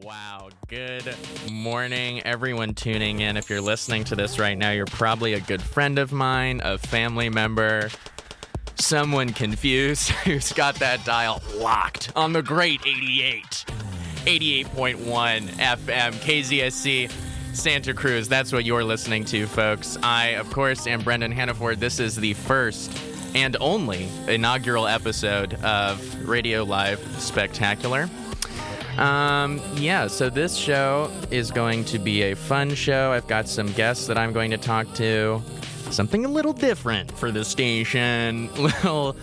Wow. Good morning, everyone tuning in. If you're listening to this right now, you're probably a good friend of mine, a family member, someone confused who's got that dial locked on the great 88.1 FM, KZSC, Santa Cruz. That's what you're listening to, folks. I, of course, am Brendon Hannaford. This is the first and only inaugural episode of Radio Live Spectacular. So this show is going to be a fun show. I've got some guests that I'm going to talk to. Something a little different for the station. A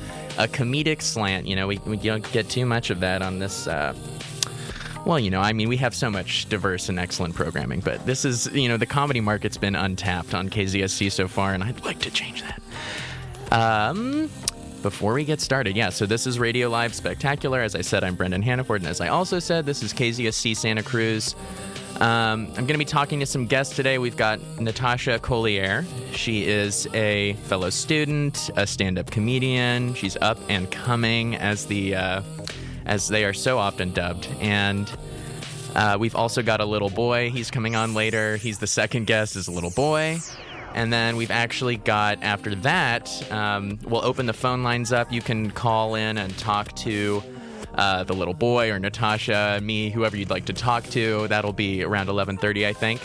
comedic slant. You know, we don't get too much of that on this. We have so much diverse and excellent programming, but this is, the comedy market's been untapped on KZSC so far, and I'd like to change that. Before we get started, so this is Radio Live Spectacular. As I said, I'm Brendon Hannaford, and as I also said, this is KZSC Santa Cruz. I'm going to be talking to some guests today. We've got Natasha Collier. She is a fellow student, a stand-up comedian. She's up and coming, as they are so often dubbed. And we've also got a little boy. He's coming on later. He's the second guest, is a little boy. And then we've actually got, after that, we'll open the phone lines up. You can call in and talk to the little boy or Natasha, me, whoever you'd like to talk to. That'll be around 11:30, I think.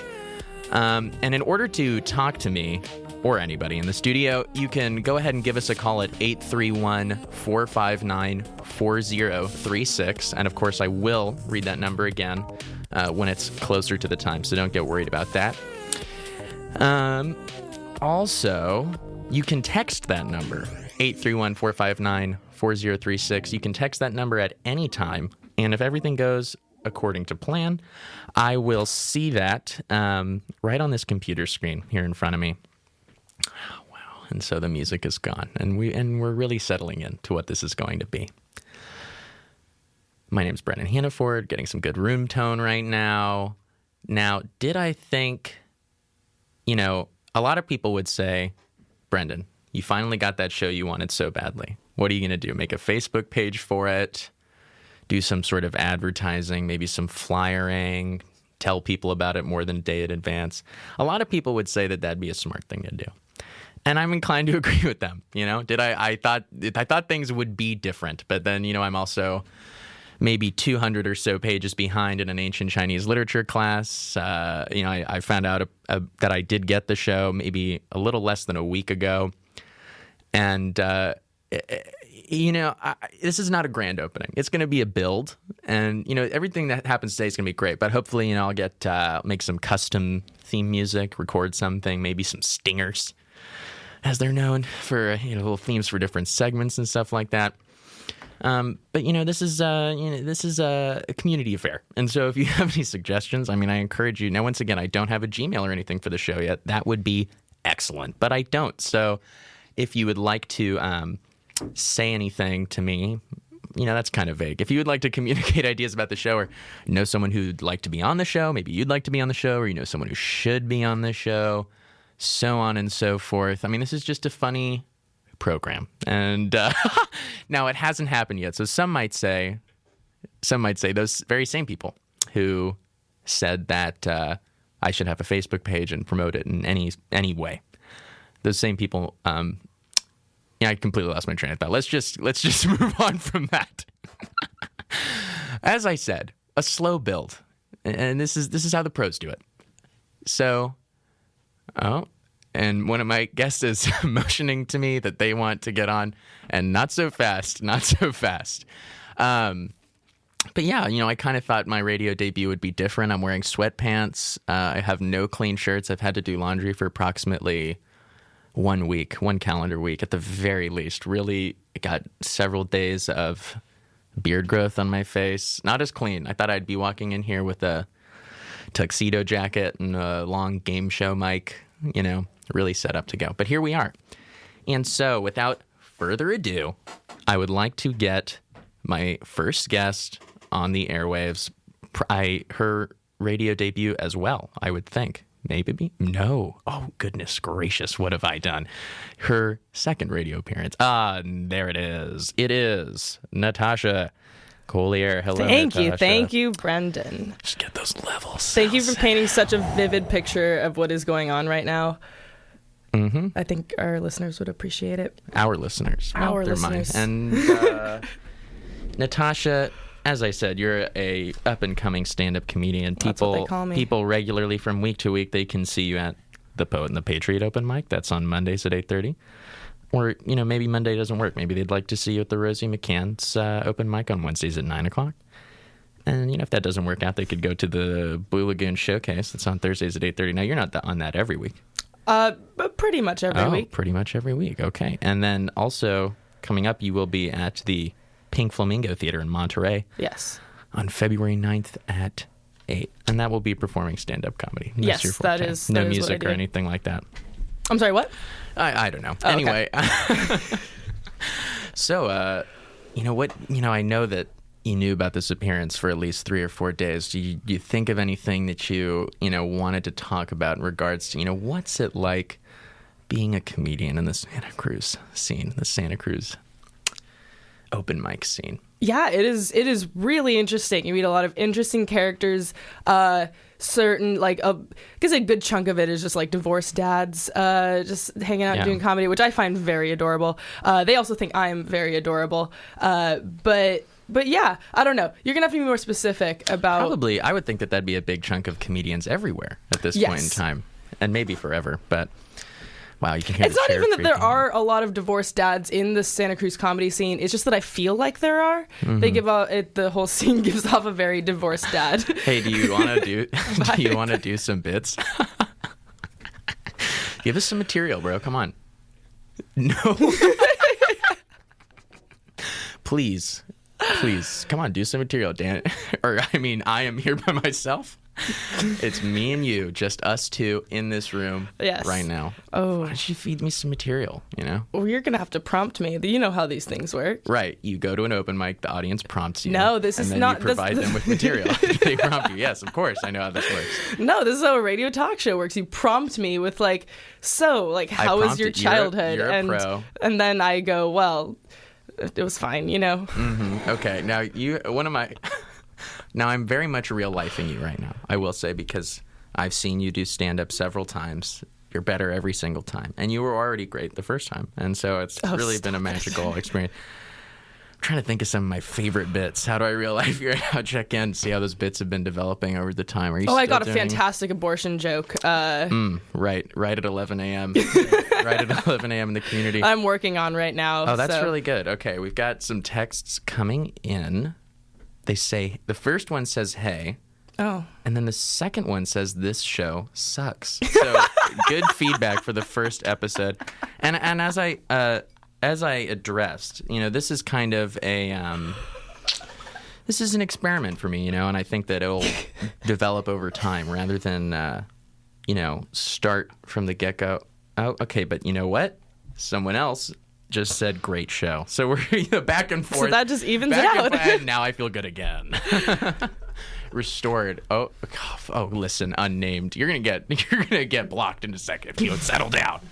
And in order to talk to me or anybody in the studio, you can go ahead and give us a call at 831-459-4036. And, of course, I will read that number again when it's closer to the time, so don't get worried about that. Also, you can text that number, 831-459-4036. You can text that number at any time, and if everything goes according to plan, I will see that right on this computer screen here in front of me. Oh, wow. And so the music is gone, and we're really settling into what this is going to be. My name's Brendon Hannaford, getting some good room tone right now. Now, did I think... a lot of people would say, Brendon, you finally got that show you wanted so badly. What are you going to do? Make a Facebook page for it? Do some sort of advertising, maybe some flyering, tell people about it more than a day in advance? A lot of people would say that that'd be a smart thing to do. And I'm inclined to agree with them. I thought things would be different, but then, I'm also maybe 200 or so pages behind in an ancient Chinese literature class. I found out that I did get the show maybe a little less than a week ago. And, this is not a grand opening. It's going to be a build. And, everything that happens today is going to be great. But hopefully, I'll make some custom theme music, record something, maybe some stingers, as they're known, for, little themes for different segments and stuff like that. But this is a community affair. And so if you have any suggestions, I encourage you. Now, once again, I don't have a Gmail or anything for the show yet. That would be excellent, but I don't. So if you would like to say anything to me, that's kind of vague. If you would like to communicate ideas about the show, or know someone who'd like to be on the show, maybe you'd like to be on the show, or someone who should be on the show, so on and so forth. This is just a funny program, and now it hasn't happened yet. So some might say those very same people who said that I should have a Facebook page and promote it in any way. Those same people, I completely lost my train of thought. Let's just move on from that. As I said, a slow build, and this is how the pros do it. So, and one of my guests is motioning to me that they want to get on, and not so fast. But yeah, I kind of thought my radio debut would be different. I'm wearing sweatpants. I have no clean shirts. I've had to do laundry for approximately 1 week, one calendar week at the very least. Really got several days of beard growth on my face. Not as clean. I thought I'd be walking in here with a tuxedo jacket and a long game show mic, really set up to go. But here we are. And so without further ado, I would like to get my first guest on the airwaves. Her radio debut as well, I would think. Maybe? No. Oh, goodness gracious. What have I done? Her second radio appearance. There it is. It is Natasha Collier. Hello, Thank Natasha. you, Brendon. Just get those levels. Thank you for painting such a vivid picture of what is going on right now. Mm-hmm. I think our listeners would appreciate it. Our listeners. Our They're listeners. mine. And Natasha, as I said, you're a up-and-coming stand-up comedian. That's what they call me. People regularly from week to week, they can see you at the Poet and the Patriot open mic. That's on Mondays at 8:30. Or, maybe Monday doesn't work. Maybe they'd like to see you at the Rosie McCann's open mic on Wednesdays at 9 o'clock. And, if that doesn't work out, they could go to the Blue Lagoon Showcase. That's on Thursdays at 8:30. Now, you're not on that every week. But pretty much every week. Pretty much every week. Okay. And then also coming up, you will be at the Pink Flamingo Theater in Monterey. Yes. On February 9th at 8. And that will be performing stand-up comedy. Yes, That's your forte. that is No what I music do. or anything like that. I'm sorry, what? I don't know. Oh, anyway. So, I know that you knew about this appearance for at least 3 or 4 days. Do you think of anything that you wanted to talk about in regards to, what's it like being a comedian in the Santa Cruz scene, the Santa Cruz open mic scene? Yeah, it is really interesting. You meet a lot of interesting characters. Certain, I guess a good chunk of it is just like divorced dads just hanging out and doing comedy, which I find very adorable. They also think I'm very adorable. But yeah, I don't know. You're going to have to be more specific about... Probably. I would think that that'd be a big chunk of comedians everywhere at this point in time. And maybe forever. But, wow, you can hear It's the not chair even that there creaking. are a lot of divorced dads in the Santa Cruz comedy scene. It's just that I feel like there are. Mm-hmm. They give off... the whole scene gives off a very divorced dad. Hey, do you want to do some bits? Give us some material, bro. Come on. No. Please, come on, do some material, Dan. I am here by myself. It's me and you, just us two in this room right now. Oh. Why don't you feed me some material, Well, you're going to have to prompt me. You know how these things work. Right. You go to an open mic, the audience prompts you. No, this is and then not... you provide them with material. They prompt you. Yes, of course. I know how this works. No, this is how a radio talk show works. You prompt me with how was your childhood? You're a pro. And then I go, well, it was fine, Mm-hmm. Okay. Now I'm very much real lifing you right now, I will say, because I've seen you do stand-up several times. You're better every single time. And you were already great the first time. And so it's really been a magical experience. I'm trying to think of some of my favorite bits. How do I real life you right now? Check in, see how those bits have been developing over the time. Are you I got a fantastic abortion joke. Right at 11 a.m. Right at 11 a.m. in the community. I'm working on right now. Oh, that's really good. Okay, we've got some texts coming in. They say, the first one says, hey. Oh. And then the second one says, this show sucks. So good feedback for the first episode. And as I addressed, this is kind of this is an experiment for me, and I think that it'll develop over time rather than, start from the get-go. Oh, okay, but you know what? Someone else just said great show. So we're back and forth. So that just evens it out. And now I feel good again. Restored. Oh, listen, unnamed. You're gonna get blocked in a second if you don't settle down.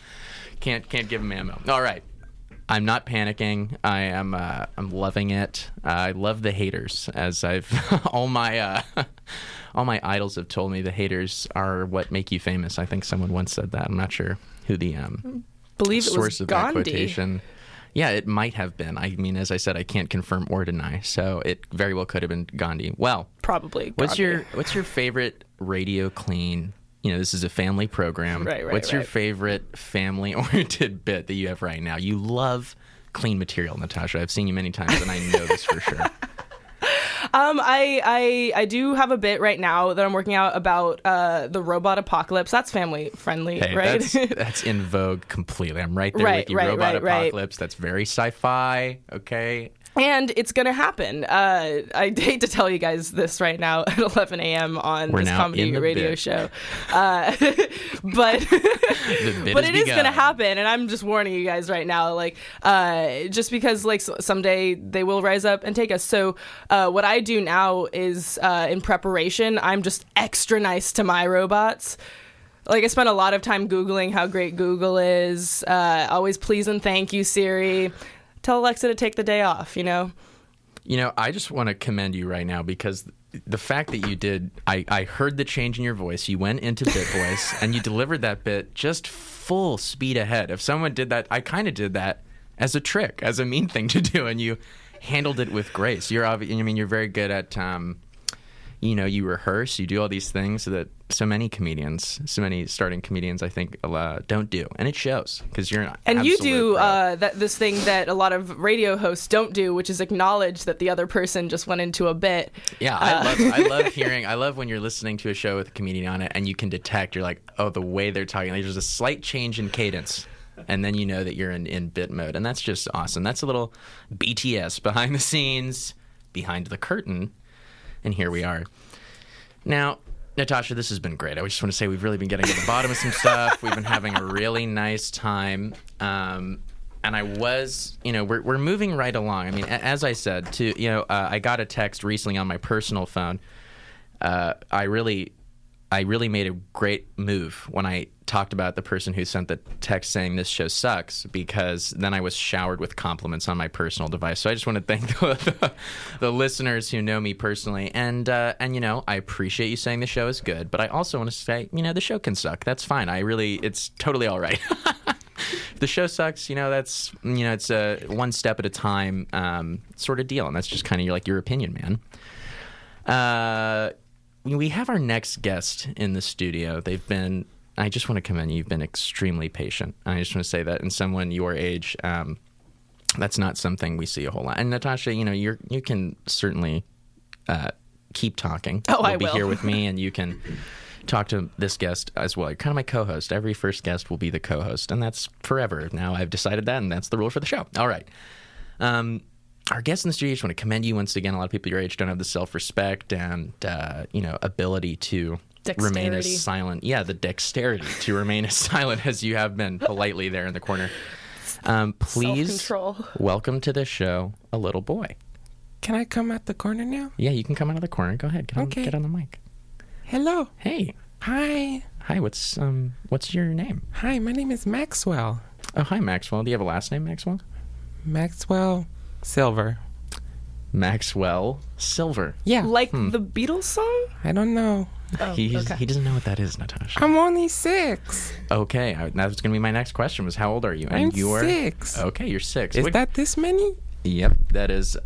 Can't give him ammo. All right. I'm not panicking. I'm loving it. I love the haters, as I've all my idols have told me. The haters are what make you famous. I think someone once said that. I'm not sure who the believe it source was of Gandhi. that quotation. Yeah, it might have been. I mean, as I said, I can't confirm or deny, so it very well could have been Gandhi. Well, probably Gandhi. What's your favorite radio clean? This is a family program. Right. What's your favorite family-oriented bit that you have right now? You love clean material, Natasha. I've seen you many times, and I know this for sure. I do have a bit right now that I'm working out about the robot apocalypse. That's family friendly, right? That's in vogue completely. I'm right there with you. Robot apocalypse. That's very sci-fi. Okay. And it's going to happen. I hate to tell you guys this right now at 11 a.m. on this comedy radio show. But it is going to happen. And I'm just warning you guys right now, just because someday they will rise up and take us. So what I do now is in preparation, I'm just extra nice to my robots. I spent a lot of time Googling how great Google is. Always please and thank you, Siri. Tell Alexa to take the day off, I just want to commend you right now because the fact that you did, I heard the change in your voice. You went into bit voice and you delivered that bit just full speed ahead. If someone did that, I kind of did that as a trick, as a mean thing to do, and you handled it with grace. You're very good at, you rehearse, you do all these things that so many starting comedians, I think, don't do, and it shows because you're an and you do pro. this thing that a lot of radio hosts don't do, which is acknowledge that the other person just went into a bit. Yeah, I love when you're listening to a show with a comedian on it, and you can detect, you're like, oh, the way they're talking, there's a slight change in cadence. And then you know that you're in bit mode. And that's just awesome. That's a little BTS, behind the scenes, behind the curtain. And here we are. Now, Natasha, this has been great. I just want to say we've really been getting to the bottom of some stuff. We've been having a really nice time. And I was, we're moving right along. I mean, as I said, I got a text recently on my personal phone. I really made a great move when I talked about the person who sent the text saying this show sucks, because then I was showered with compliments on my personal device. So I just want to thank the listeners who know me personally. And I appreciate you saying the show is good, but I also want to say, the show can suck. That's fine. It's totally all right. If the show sucks, that's, it's a one step at a time sort of deal. And that's just kind of your opinion, man. We have our next guest in the studio. I just want to commend you. You've been extremely patient. I just want to say that in someone your age, that's not something we see a whole lot. And Natasha, you can certainly keep talking. Oh, You'll be here with me, and you can talk to this guest as well. You're kind of my co-host. Every first guest will be the co-host, and that's forever. Now I've decided that, and that's the rule for the show. All right. Our guest in the studio, I just want to commend you once again. A lot of people your age don't have the self-respect and, ability to remain as silent. Yeah, the dexterity to remain as silent as you have been politely there in the corner. Please self-control. Welcome to the show, a little boy. Can I come out the corner now? Yeah, you can come out of the corner. Go ahead. Get on the mic. Hello. Hey. Hi. Hi, what's your name? Hi, my name is Maxwell. Oh, hi, Maxwell. Do you have a last name, Maxwell? Maxwell Silver. Maxwell Silver. Yeah. Like the Beatles song? I don't know. Oh, He okay. doesn't know what that is, Natasha. I'm only 6. Okay, that was going to be my next question, was how old are you? And I'm you're 6. Okay, you're 6. Is that this many? Yep, that is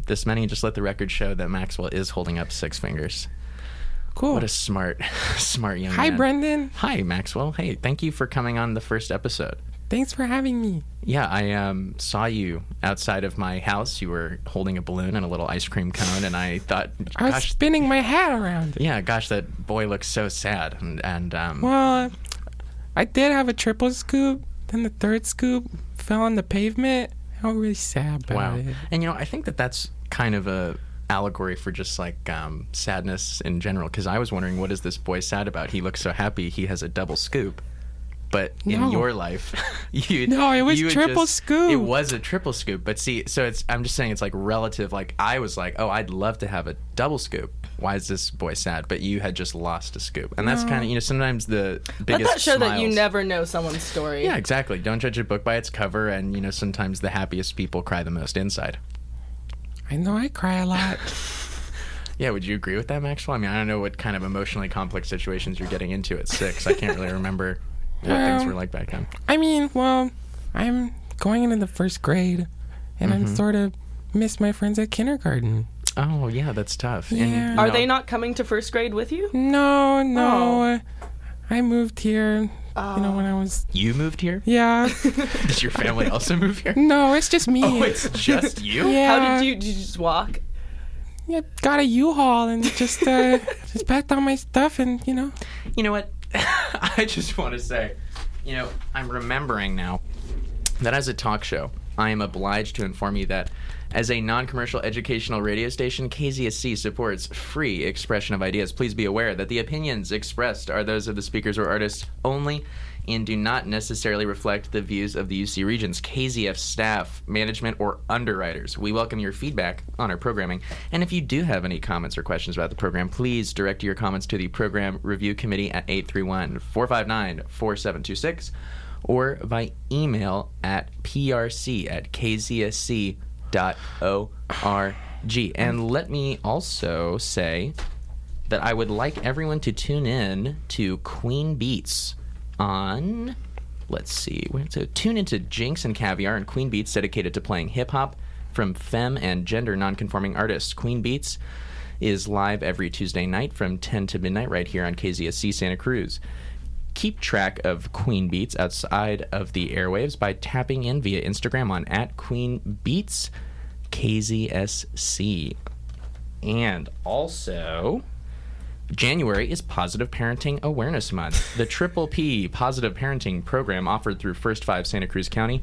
this many. Just let the record show that Maxwell is holding up 6 fingers. Cool. What a smart young Hi, man. Brendon. Hi, Maxwell. Hey, thank you for coming on the first episode. Thanks for having me. Yeah, I saw you outside of my house. You were holding a balloon and a little ice cream cone, and I thought, I was spinning my hat around. Yeah, gosh, that boy looks so sad. And Well, I did have a triple scoop. Then the third scoop fell on the pavement. I was really sad about it. And I think that's kind of a allegory for just sadness in general, because I was wondering, what is this boy sad about? He looks so happy he has a double scoop. But in your life, it was triple scoop. It was a triple scoop. But see, so I'm just saying it's relative. I was like, oh, I'd love to have a double scoop. Why is this boy sad? But you had just lost a scoop. And that's kind of, sometimes the biggest Let that show smiles. that you never know someone's story. Yeah, exactly. Don't judge a book by its cover. And, sometimes the happiest people cry the most inside. I know I cry a lot. Yeah, would you agree with that, Maxwell? I mean, I don't know what kind of emotionally complex situations you're getting into at 6. I can't really remember what things were like back then. I mean, I'm going into the first grade, and I'm sort of miss my friends at kindergarten. Oh, yeah, that's tough. Yeah. And, Are they not coming to first grade with you? No. Oh. I moved here, when I was... You moved here? Yeah. Did your family also move here? No, it's just me. Oh, it's just you? Yeah. How did you just walk? Yeah, got a U-Haul and just packed all my stuff and, You know what? I just want to say, I'm remembering now that as a talk show, I am obliged to inform you that as a non-commercial educational radio station, KZSC supports free expression of ideas. Please be aware that the opinions expressed are those of the speakers or artists only and do not necessarily reflect the views of the UC Region's KZF staff, management, or underwriters. We welcome your feedback on our programming. And if you do have any comments or questions about the program, please direct your comments to the Program Review Committee at 831-459-4726 or by email at prc@kzsc.org. G. And let me also say that I would like everyone to tune in to Queen Beats on, let's see, so tune into Jinx and Caviar and Queen Beats, dedicated to playing hip-hop from femme and gender non-conforming artists. Queen Beats is live every Tuesday night from 10 to midnight right here on KZSC Santa Cruz. Keep track of Queen Beats outside of the airwaves by tapping in via Instagram on @QueenBeatsKZSC. And also, January is Positive Parenting Awareness Month. The Triple P Positive Parenting Program, offered through First 5 Santa Cruz County,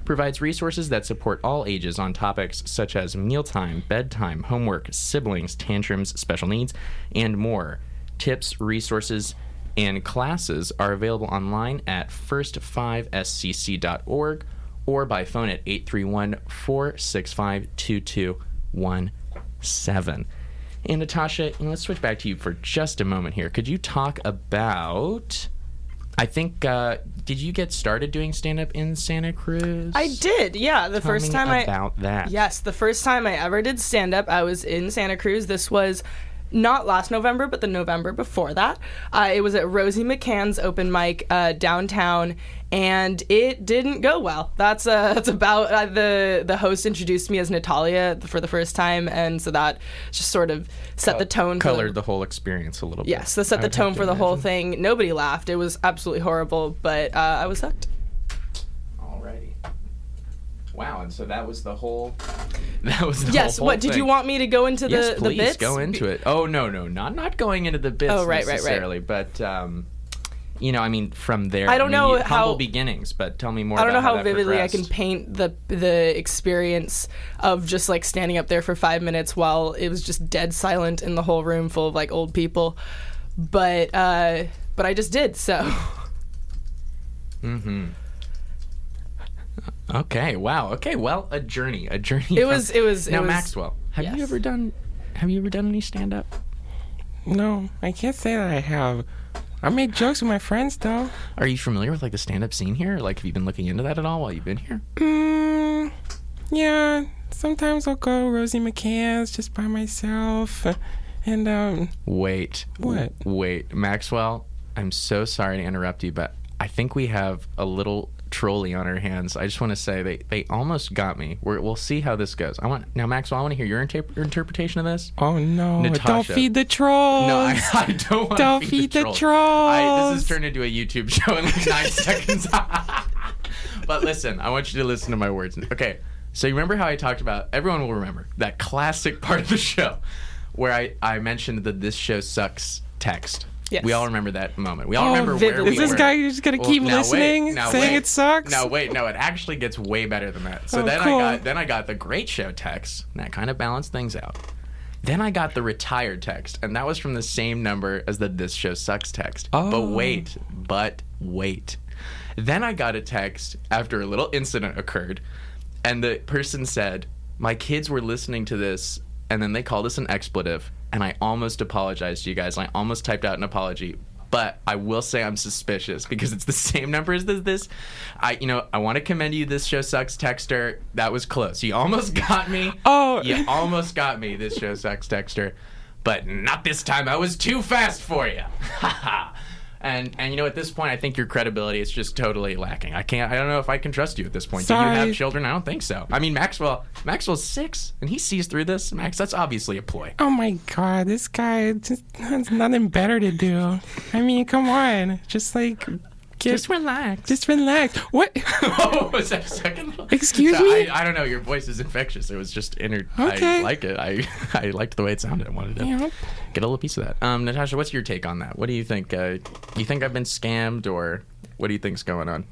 provides resources that support all ages on topics such as mealtime, bedtime, homework, siblings, tantrums, special needs, and more. Tips, resources, and classes are available online at first5scc.org or by phone at 831-465-2217. And Natasha, let's switch back to you for just a moment here. Could you talk about, I think, did you get started doing stand-up in Santa Cruz? I did, yeah. The first time about that. Yes, the first time I ever did stand-up, I was in Santa Cruz. This was not last November, but the November before that. It was at Rosie McCann's open mic downtown, and it didn't go well. That's about the host introduced me as Natalia for the first time, and so that just sort of set the tone. Colored the whole experience a little bit. Yes, that set the tone for the whole thing. Nobody laughed. It was absolutely horrible, but I was hooked. Alrighty. Wow, and so that was the whole. That was the yes. whole What thing. Did you want me to go into yes, the bits? Go into it. Oh no, not going into the bits necessarily, but you know, I mean, from there. I don't know how humble beginnings, but tell me more. I don't know how how vividly progressed. I can paint the experience of just like standing up there for 5 minutes while it was just dead silent in the whole room full of like old people, but I just did so. Mm-hmm. Okay. Wow. Okay. Well, a journey. It was. Now, Maxwell, have yes. you ever done any stand up? No, I can't say that I have. I make jokes with my friends, though. Are you familiar with like the stand up scene here? Like, have you been looking into that at all while you've been here? Yeah. Sometimes I'll go Rosie McCann's just by myself, and Wait. What? Wait, Maxwell. I'm so sorry to interrupt you, but I think we have a little trolley on our hands. I just want to say they almost got me. We'll see how this goes. Now, Maxwell, I want to hear your interpretation of this. Oh no! Natasha. Don't feed the trolls. No, I don't want Don't to feed the trolls. This has turned into a YouTube show in like 9 seconds. But listen, I want you to listen to my words. Okay, so you remember how I talked about? Everyone will remember that classic part of the show where I mentioned that this show sucks text. Yes. We all remember that moment. We all remember where we were. Is this guy just gonna keep listening, saying it sucks? No, wait, no, it actually gets way better than that. So cool. I got the great show text, and that kind of balanced things out. Then I got the retired text, and that was from the same number as the this show sucks text. Oh. But wait. Then I got a text after a little incident occurred, and the person said, my kids were listening to this, and then they called us an expletive. And I almost apologized to you guys. I almost typed out an apology, but I will say I'm suspicious because it's the same number as this. I want to commend you. This show sucks, texter. That was close. You almost got me. Oh, you almost got me. This show sucks, texter, but not this time. I was too fast for you. And you know, at this point, I think your credibility is just totally lacking. I don't know if I can trust you at this point. Sorry. Do you have children? I don't think so. I mean, Maxwell's 6, and he sees through this. Max, that's obviously a ploy. Oh my God, this guy just has nothing better to do. I mean, come on, just relax. Just relax. What? Oh, was that a second? Excuse me? I don't know. Your voice is infectious. It was just Okay. I like it. I liked the way it sounded. I wanted to get a little piece of that. Natasha, what's your take on that? What do you think? You think I've been scammed, or what do you think's going on?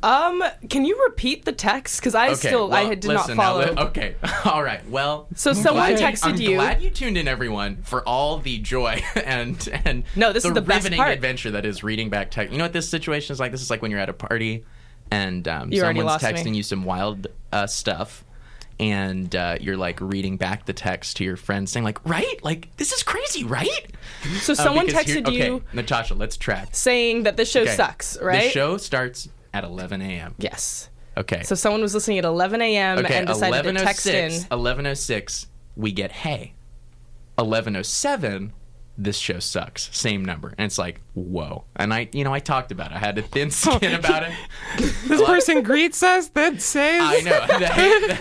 Can you repeat the text? Because I did not follow. Okay, all right. Well, so someone texted you. I'm glad you tuned in, everyone, for all the joy and no, this is the best riveting part. adventure that is reading back text. You know what this situation is like? This is like when you're at a party and you someone's texting you some wild stuff, and you're like reading back the text to your friend, saying like, "Right? Like this is crazy, right?" So someone texted you. Okay, Natasha, let's track. Saying that this show sucks, right? The show starts at 11 a.m. Yes. Okay. So someone was listening at 11 a.m. and decided to text in. 11:06, we get hey. 11:07, this show sucks. Same number. And it's like, whoa. And I talked about it. I had a thin skin about it. This person greets us, then says. I know.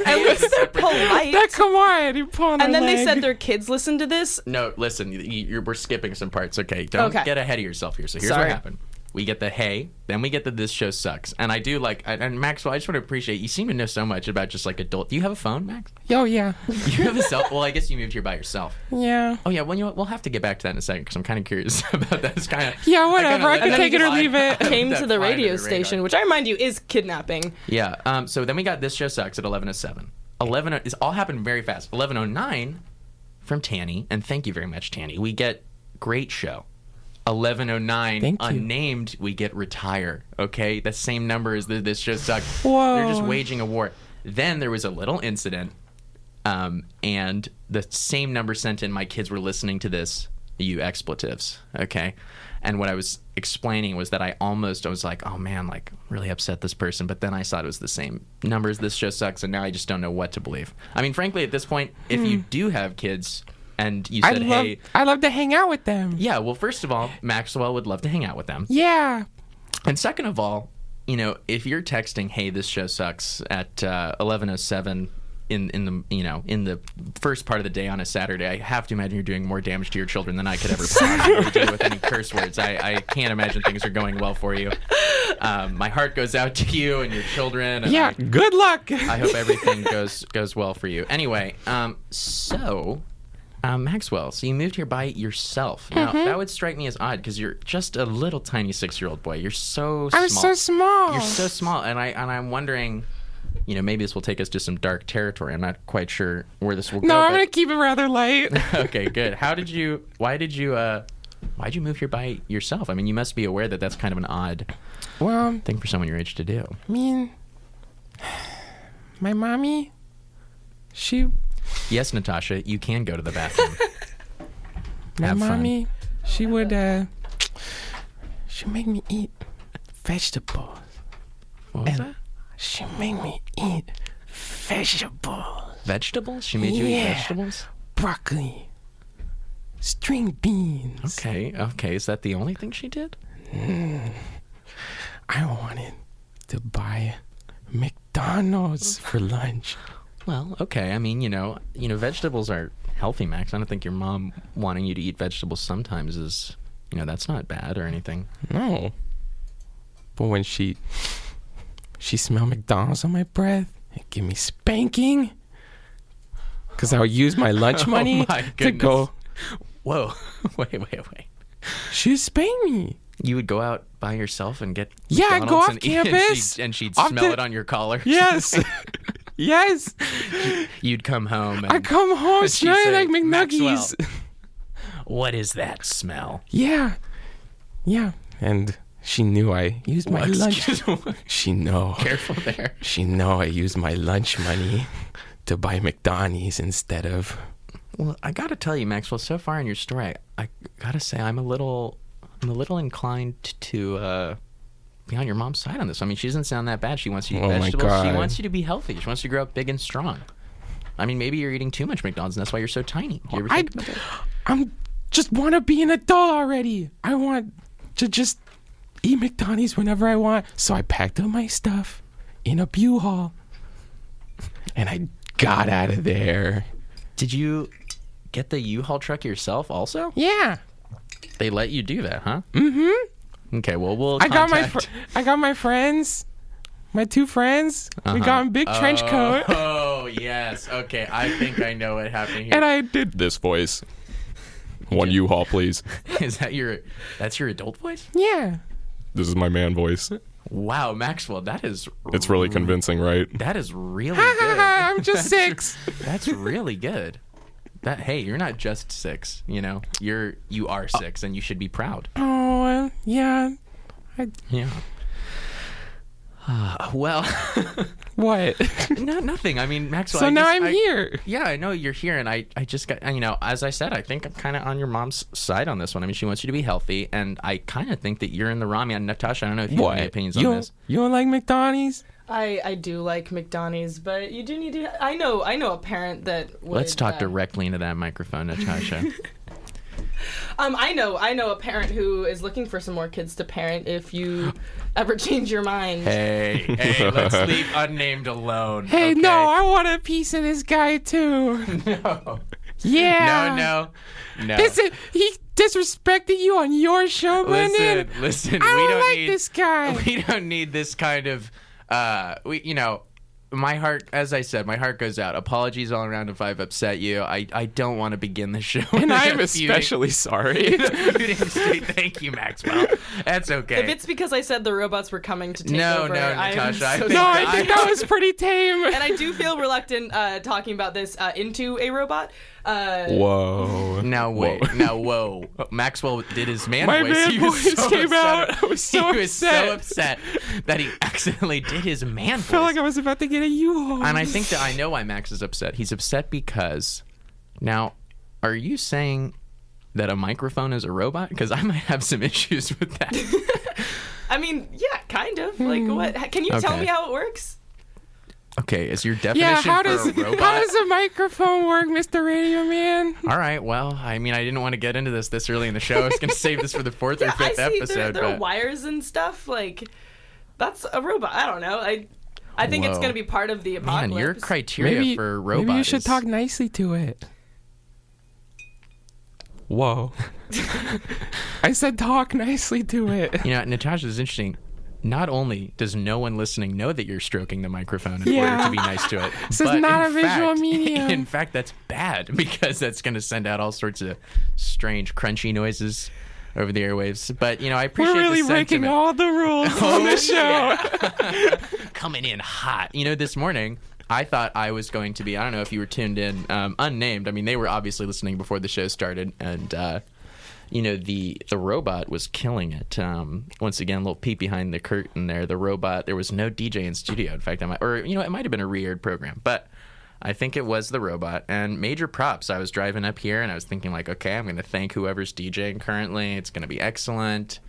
At least they're polite. Come on, you're pulling And then leg. they said their kids listen to this. No, listen, we're skipping some parts. Okay, don't get ahead of yourself here. So here's what happened. We get the hey, then we get the this show sucks. And I do and Maxwell, I just want to appreciate, you seem to know so much about just like adult. Do you have a phone, Max? Oh, yeah. You have a cell? Well, I guess you moved here by yourself. Yeah. Oh, yeah, well, you know what? We'll have to get back to that in a second because I'm kind of curious about that. It's kind of... Yeah, whatever. I can take it or leave it. Came to the radio station, which I remind you is kidnapping. Yeah, so then we got this show sucks at 11:07. 11, it's all happened very fast. 11:09 from Tanny, and thank you very much, Tanny. We get great show. 11:09 unnamed, we get retire. Okay, the same number as this show sucks. Whoa. They're just waging a war. Then there was a little incident, and the same number sent in. My kids were listening to this. You expletives. Okay, and what I was explaining was that I was like, oh man, like really upset this person. But then I saw it was the same numbers. This show sucks, and now I just don't know what to believe. I mean, frankly, at this point, if you do have kids. And you said, hey... I love to hang out with them. Yeah, well, first of all, Maxwell would love to hang out with them. Yeah. And second of all, if you're texting, hey, this show sucks at 11:07 in the first part of the day on a Saturday, I have to imagine you're doing more damage to your children than I could ever possibly do with any curse words. I can't imagine things are going well for you. My heart goes out to you and your children. And good luck. I hope everything goes well for you. Anyway, Maxwell, so you moved here by yourself. Now, that would strike me as odd because you're just a little tiny 6-year-old boy. You're so small. I'm so small. You're so small, and I'm wondering, maybe this will take us to some dark territory. I'm not quite sure where this will go. No, I'm gonna keep it rather light. Okay, good. Why'd you move here by yourself? I mean, you must be aware that that's kind of an odd thing for someone your age to do. I mean, my mommy, Yes, Natasha, you can go to the bathroom. My mommy, she would, she'd make me eat vegetables. What was that? She made me eat vegetables. Vegetables? She made you eat vegetables? Broccoli. String beans. Okay. Is that the only thing she did? I wanted to buy McDonald's for lunch. Well, okay. I mean, vegetables are healthy, Max. I don't think your mom wanting you to eat vegetables sometimes is, that's not bad or anything. No. But when she smelled McDonald's on my breath, it gave me spanking. Because I would use my lunch money to go. Whoa. Wait. She'd spank me. You would go out by yourself and get I'd go off eat, campus. and she'd smell it on your collar. Yes. Yes. You'd come home. I'd come home smelling like McNuggies. Maxwell, what is that smell? Yeah. And she knew I used my lunch. She know. Careful there. She know I used my lunch money to buy McDonald's instead of. Well, I gotta tell you, Maxwell. So far in your story, I gotta say I'm a little inclined to be on your mom's side on this. I mean, she doesn't sound that bad. She wants you to eat vegetables. My God. She wants you to be healthy. She wants you to grow up big and strong. I mean, maybe you're eating too much McDonald's, and that's why you're so tiny. Do you ever think about that? I'm just want to be an adult already. I want to just eat McDonald's whenever I want. So I packed up my stuff in a U-Haul, and I got out of there. Did you get the U-Haul truck yourself also? Yeah. They let you do that, huh? Mm-hmm. Okay, well, we'll I got my friends, my 2 friends. We got in big trench coat. Oh, yes. Okay, I think I know what happened here. And I did this voice. One U-Haul, please. Is that that's your adult voice? Yeah. This is my man voice. Wow, Maxwell, It's really convincing, right? That is really good. I'm just 6. That's really good. Hey, you're not just 6, you are 6 and you should be proud. Oh, yeah. Yeah. Well, What? no, nothing. I mean, Maxwell. So now I'm here. Yeah, I know you're here, and I just got, as I said, I think I'm kind of on your mom's side on this one. I mean, she wants you to be healthy, and I kind of think that you're in the wrong. And Natasha, I don't know if you have any opinions on this. You don't like McDonald's? I do like McDonald's, but you do need to. I know a parent that would. Let's talk directly into that microphone, Natasha. I know a parent who is looking for some more kids to parent if you ever change your mind. Hey, let's leave unnamed alone. Hey, okay? no, I want a piece of this guy too. No. Yeah. No. Listen, he disrespected you on your show, Brendon. Listen. I we don't don't like need this guy. We don't need this kind of. My heart, as I said, my heart goes out. Apologies all around if I've upset you. I don't want to begin the show. And I'm especially sorry. Thank you, Maxwell. That's okay. If it's because I said the robots were coming to take over, Natasha. I'm so I think that was pretty tame. and I do feel reluctant talking about this into a robot. Whoa. Now wait. Whoa. Now whoa. Maxwell did his man My voice. man He was voice so came upset. out. I was so He was so upset that he accidentally did his man I voice. felt like I was about to get a U-Haul. And I think that I know why Max is upset. He's upset because now, are you saying that a microphone is a robot? Because I might have some issues with that. I mean, yeah, kind of. Like, what? Can you tell Okay. me how it works? Okay, is your definition Yeah, how for does a robot? how does a microphone work, Mr. Radio Man? All right, well, I mean, I didn't want to get into this early in the show. I was going to save this for the fourth or I fifth see. episode. There are but wires and stuff. Like, that's a robot. I don't know. I think it's Whoa. going to be part of the apocalypse. Man, your criteria for robot maybe you should is- talk nicely to it. Whoa. I said talk nicely to it. Natasha is interesting. Not only does no one listening know that you're stroking the microphone in Yeah. order to be nice to it, This is but not in a visual fact- medium. In fact, that's bad because that's going to send out all sorts of strange, crunchy noises over the airwaves. But I appreciate We're really the breaking sentiment. all the rules on the show. Coming in hot. This morning I thought I was going to be. I don't know if you were tuned in, unnamed. I mean, they were obviously listening before the show started, and the robot was killing it. Once again, a little peek behind the curtain there. The robot. There was no DJ in studio. In fact, it might have been a re-aired program, but I think it was the robot. And major props. I was driving up here and I was thinking like, okay, I'm going to thank whoever's DJing currently. It's going to be excellent.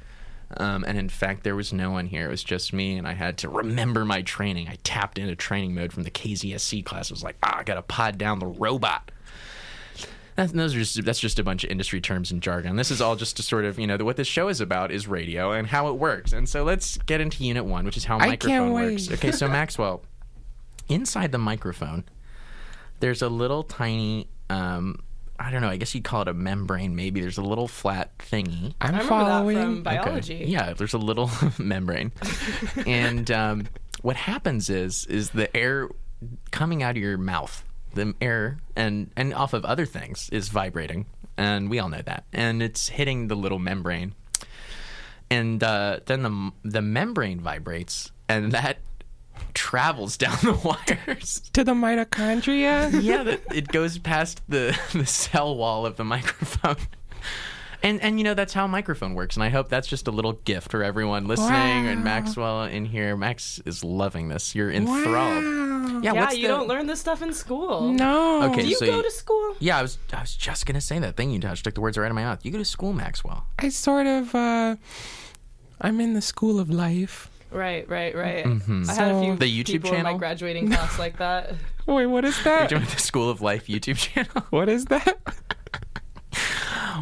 And in fact, there was no one here. It was just me, and I had to remember my training. I tapped into training mode from the KZSC class. I was like, I got to pod down the robot. That's just a bunch of industry terms and jargon. This is all just to sort of, what this show is about is radio and how it works. And so let's get into Unit 1, which is how a microphone works. Okay, so Maxwell, inside the microphone, there's a little tiny, I don't know, I guess you'd call it a membrane maybe. There's a little flat thingy. I remember following. that from biology. Okay. Yeah, there's a little membrane. And what happens is the air coming out of your mouth, the air and off of other things is vibrating, and we all know that. And it's hitting the little membrane. And then the membrane vibrates, and that travels down the wires To the mitochondria? yeah, it goes past the cell wall of the microphone. And that's how a microphone works. And I hope that's just a little gift for everyone listening. Wow. And Maxwell in here. Max is loving this. You're enthralled. Wow. Yeah, you don't learn this stuff in school. No. Okay. Do you So go to school? Yeah, I was just going to say that. Thank you, Josh. Took the words right out of my mouth. You go to school, Maxwell. I sort of, I'm in the school of life. Right. Mm-hmm. I had a few The YouTube people in my channel? graduating class like that. Wait, what is You're that? doing the School of Life YouTube channel? What is that?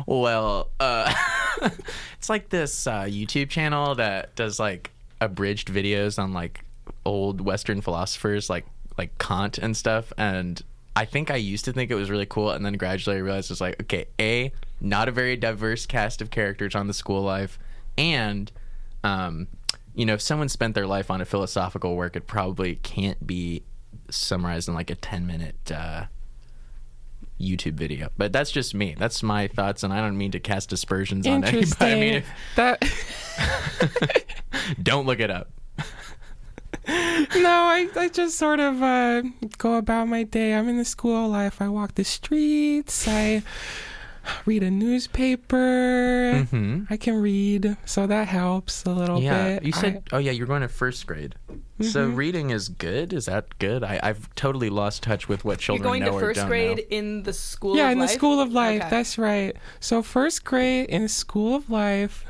Well, it's like this YouTube channel that does like abridged videos on like old Western philosophers like Kant and stuff. And I think I used to think it was really cool, and then gradually I realized it's like, okay, not a very diverse cast of characters on the School of Life, and if someone spent their life on a philosophical work, it probably can't be summarized in like a 10-minute YouTube video. But that's just me. That's my thoughts, and I don't mean to cast aspersions on anybody. Interesting. I mean, That. don't look it up. No, I just sort of go about my day. I'm in the school of life. I walk the streets. I read a newspaper. I can read, so that helps a little bit. You said, you're going to first grade. So reading is good? Is that good? I've totally lost touch with what children know or don't know. You're going to first grade in the school of life? Yeah, in the school of life. Okay. That's right. So first grade in school of life.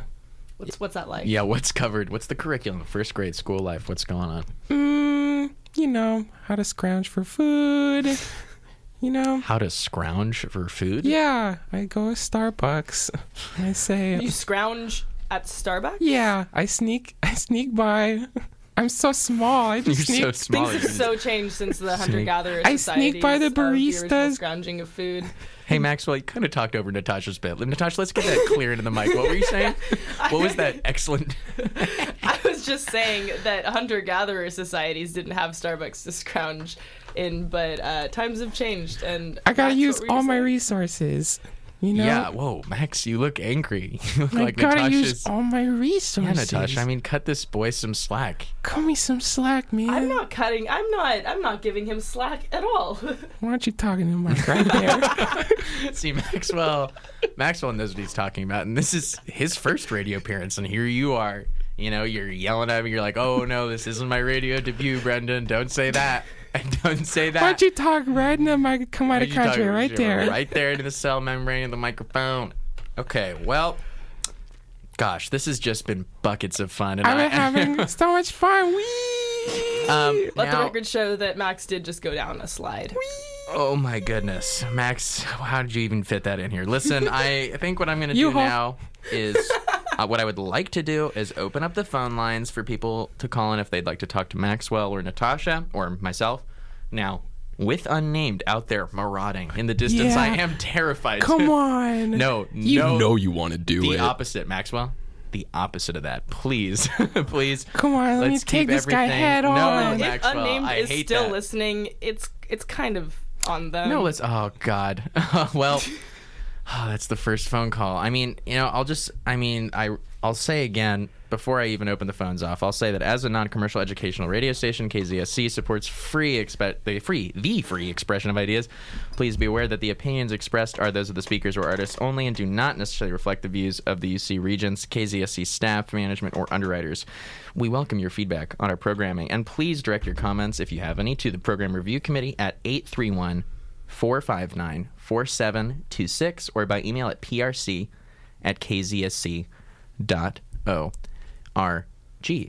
What's that like? Yeah, what's covered? What's the curriculum of first grade school life? What's going on? How to scrounge for food. How to scrounge for food? Yeah, I go to Starbucks. I say... You scrounge at Starbucks? Yeah, I sneak by. I'm so small. I just sneak. So small. Things have so changed since the hunter-gatherer I sneak by the baristas. Scrounging of food. Hey, Maxwell, you kind of talked over Natasha's bit. Natasha, let's get that clear into the mic. What were you saying? What was that excellent... I was just saying that hunter-gatherer societies didn't have Starbucks to scrounge in, but times have changed, and I gotta use all my resources. Yeah, whoa, Max, you look angry. You look like gotta Natasha's... use all my resources. Yeah, Natasha, I mean, cut this boy some slack. Cut me some slack, man. I'm not giving him slack at all. Why aren't you talking to Mike right there? See, Maxwell knows what he's talking about, and this is his first radio appearance, and here you are. You're yelling at me. You're like, oh, no, this isn't my radio debut, Brendon. Don't say that. Don't say that. Why'd you talk right into my come out of country right there? Right there into the cell membrane of the microphone. Okay, well, gosh, this has just been buckets of fun. And I've been having so much fun. Let the record show that Max did just go down a slide. Whee! Oh, my goodness. Max, how did you even fit that in here? Listen, I think what I'm going to do now is... what I would like to do is open up the phone lines for people to call in if they'd like to talk to Maxwell or Natasha or myself. Now, with unnamed out there marauding in the distance, I am terrified. Come on. No. You know you want to do it. The opposite, Maxwell. The opposite of that. Please. Please. Come on, let me take this guy head on. No, if Maxwell, unnamed I is hate still that. listening, it's kind of on them. No, oh, God. Well... Oh, that's the first phone call. I mean, I'll say again, before I even open the phones off, I'll say that as a non-commercial educational radio station, KZSC supports the free expression of ideas. Please be aware that the opinions expressed are those of the speakers or artists only and do not necessarily reflect the views of the UC Regents, KZSC staff, management, or underwriters. We welcome your feedback on our programming, and please direct your comments, if you have any, to the Program Review Committee at 831-459-4726 or by email at prc@kzsc.org.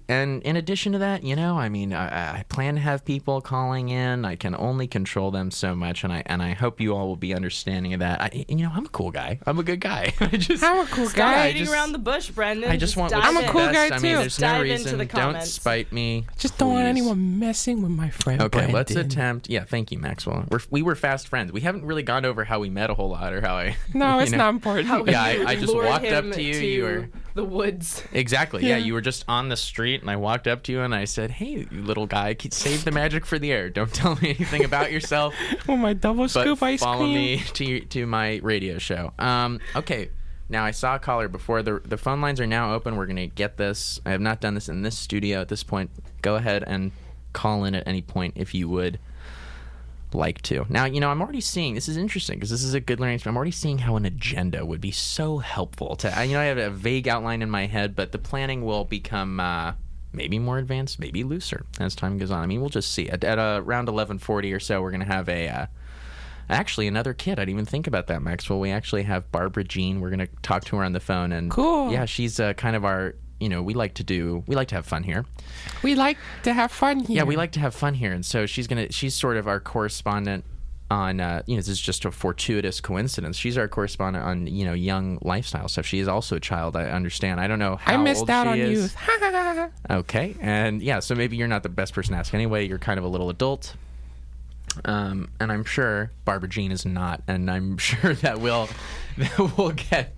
And in addition to that, I plan to have people calling in. I can only control them so much, and I hope you all will be understanding of that. I'm a cool guy. I'm a good guy. I'm a cool guy. Beating around the bush, Brendon. I just want. I'm a cool guy too. I mean, there's no reason. Don't comments. Spite me. Just don't want anyone messing with my friend. Okay, Brendon. let's attempt. Yeah, thank you, Maxwell. We were fast friends. We haven't really gone over how we met a whole lot or how I. No, it's not important. I just walked up to you. You were the woods. Exactly. Yeah, you were just on the street, and I walked up to you and I said, "Hey, you little guy, save the magic for the air. Don't tell me anything about yourself. Well, my double scoop ice cream. Follow me to my radio show." Okay. Now, I saw a caller before. The phone lines are now open. We're going to get this. I have not done this in this studio at this point. Go ahead and call in at any point if you would like to. Now, I'm already seeing, this is interesting because this is a good learning experience. I'm already seeing how an agenda would be so helpful. I have a vague outline in my head, but the planning will become maybe more advanced, maybe looser as time goes on. I mean, we'll just see. At around 11:40 or so, we're going to have actually another kid. I didn't even think about that, Maxwell. We actually have Barbra Jean. We're going to talk to her on the phone. And cool. Yeah, she's kind of our, we like to have fun here. We like to have fun here. Yeah, we like to have fun here. And so she's sort of our correspondent on, this is just a fortuitous coincidence. She's our correspondent on, young lifestyle stuff. She is also a child, I understand. I don't know how old she is. I missed out on youth. Okay. And yeah, so maybe you're not the best person to ask anyway. You're kind of a little adult. And I'm sure Barbra Jean is not, and I'm sure that we'll get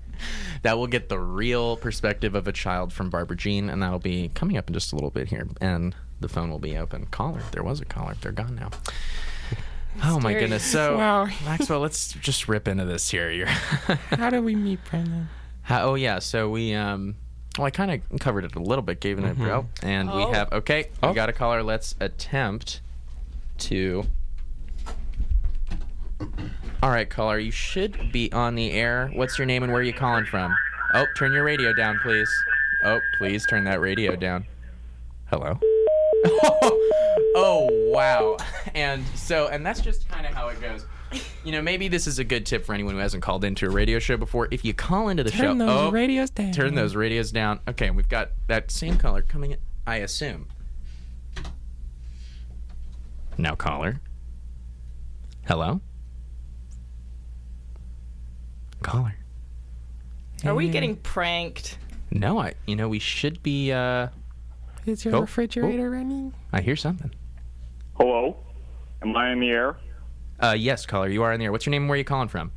the real perspective of a child from Barbra Jean, and that'll be coming up in just a little bit here, and the phone will be open. Caller, there was a caller. They're gone now. Oh my goodness. So wow. Maxwell, let's just rip into this here. How did we meet, Brendon? So we I kind of covered it a little bit, gave it a go, and we have we got a caller. Let's attempt to All right, caller, you should be on the air. What's your name and where are you calling from? Oh, turn your radio down, please. Oh, please turn that radio down. Hello? Oh, wow. And that's just kind of how it goes. You know, maybe this is a good tip for anyone who hasn't called into a radio show before. If you call into the show... Turn those radios down. Turn those radios down. Okay, we've got that same caller coming in, I assume. Now, caller. Hello? Caller. Are we getting pranked? No, we should be, Is your refrigerator running? I hear something. Hello? Am I in the air? Yes, caller, you are in the air. What's your name and where are you calling from?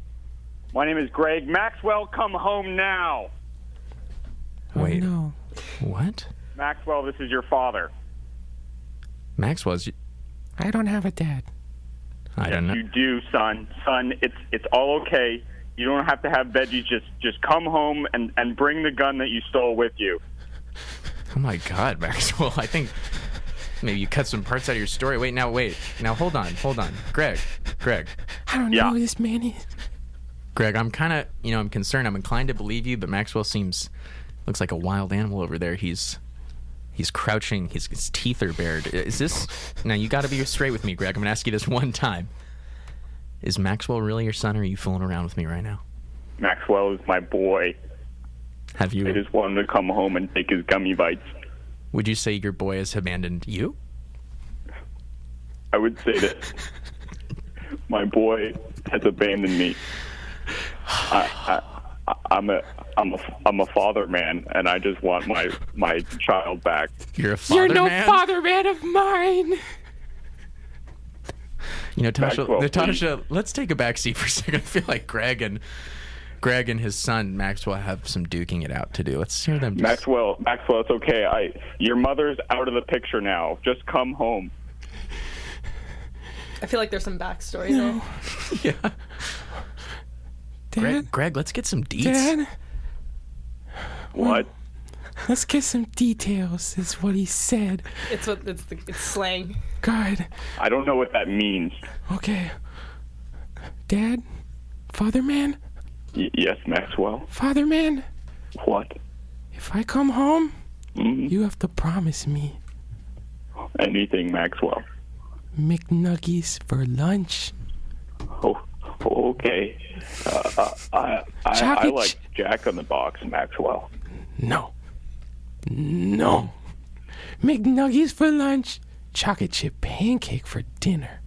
My name is Greg. Maxwell, come home now. Wait. Oh, no. What? Maxwell, this is your father. Maxwell's... I don't have a dad. I don't know. You do, son. Son, it's all okay. You don't have to have veggies. Just come home and bring the gun that you stole with you. Oh, my God, Maxwell. I think maybe you cut some parts out of your story. Wait. Now, hold on. Greg. I don't know who this man is. Greg, I'm kind of, I'm concerned. I'm inclined to believe you, but Maxwell looks like a wild animal over there. He's crouching. His teeth are bared. Is this... Now, you got to be straight with me, Greg. I'm going to ask you this one time. Is Maxwell really your son, or are you fooling around with me right now? Maxwell is my boy. Have you... I just want him to come home and take his gummy bites. Would you say your boy has abandoned you? I would say that my boy has abandoned me. I'm a father man, and I just want my child back. You're a father You're no man? father man of mine. Natasha, let's take a back seat for a second. I feel like Greg and his son Maxwell have some duking it out to do. Let's hear them. Maxwell, it's okay. Your mother's out of the picture now. Just come home. I feel like there's some backstory there. Yeah. Dad? Greg, let's get some deets. Dad? What? Let's get some details, is what he said. It's slang. God. I don't know what that means. Okay. Dad? Father man? Yes, Maxwell. Father man? What? If I come home, you have to promise me Anything, Maxwell. McNuggies for lunch. Oh, okay. I like Jack in the Box, Maxwell. No. McNuggies for lunch. Chocolate chip pancake for dinner.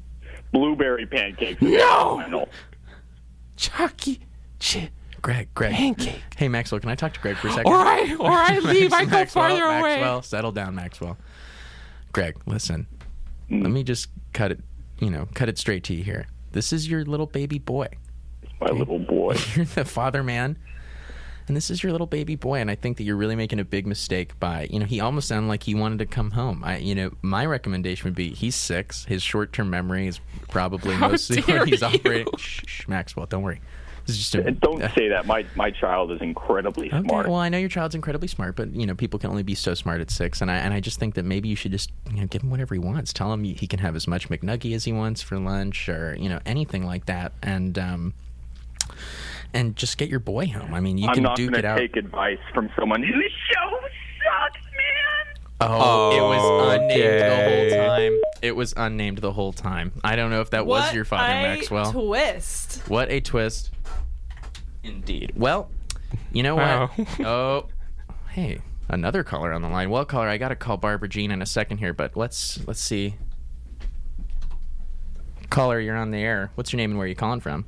Blueberry pancakes. No! Chocolate chip Greg. pancake. Hey, Maxwell, can I talk to Greg for a second? All right, leave. I go farther away. Maxwell, settle down, Maxwell. Greg, listen. Let me just cut it straight to you here. This is your little baby boy. My little boy. You're the father man, and this is your little baby boy, and I think that you're really making a big mistake by, he almost sounded like he wanted to come home. My recommendation would be, he's 6. His short-term memory is probably mostly when he's operating. Shh, Maxwell, don't worry. This is just Don't say that. My child is incredibly smart. Well, I know your child's incredibly smart, but people can only be so smart at 6, and I just think that maybe you should just give him whatever he wants. Tell him he can have as much McNuggie as he wants for lunch, or anything like that, and just get your boy home. I mean, you can duke it out. I'm not going to take advice from someone whose show sucks, man. Oh, it was unnamed the whole time. It was unnamed the whole time. I don't know if that was your father, Maxwell. Twist. What a twist. Indeed. Well, you know what? Oh, hey, another caller on the line. Well, caller, I got to call Barbra Jean in a second here, but let's see. Caller, you're on the air. What's your name and where are you calling from?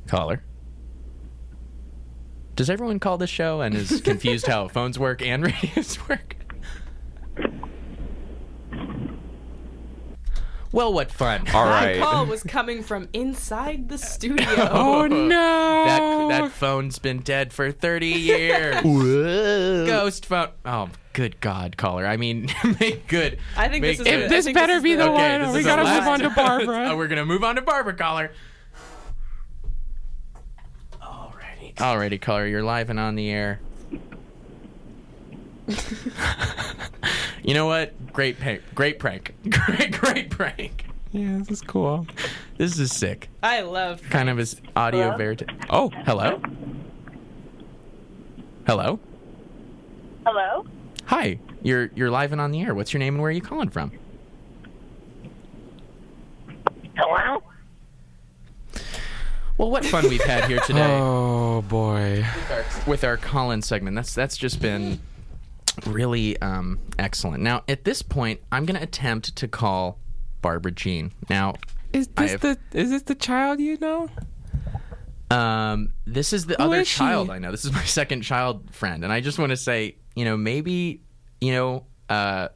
Caller. Does everyone call this show and is confused how phones work and radios work? Well, what fun. All My right. call was coming from inside the studio. Oh, no. That phone's been dead for 30 years. Ghost phone. Oh, good God, caller. I mean, make good. I think this is If this better be the one. We got to move on to Barbara. We're going to move on to Barbara, caller. Alrighty, caller. You're live and on the air. You know what? Great prank. Great prank. Yeah, this is cool. This is sick. I love Kind of his audio verite. Oh, hello? Hello? Hello? Hi. You're live and on the air. What's your name and where are you calling from? Hello? Well, what fun we've had here today. Oh boy. With our call-in segment. That's just been really excellent. Now, at this point, I'm going to attempt to call Barbra Jean. Now, Is this the child you know? this is the Who other is she? child I know. This is my second child friend, and I just want to say, maybe, I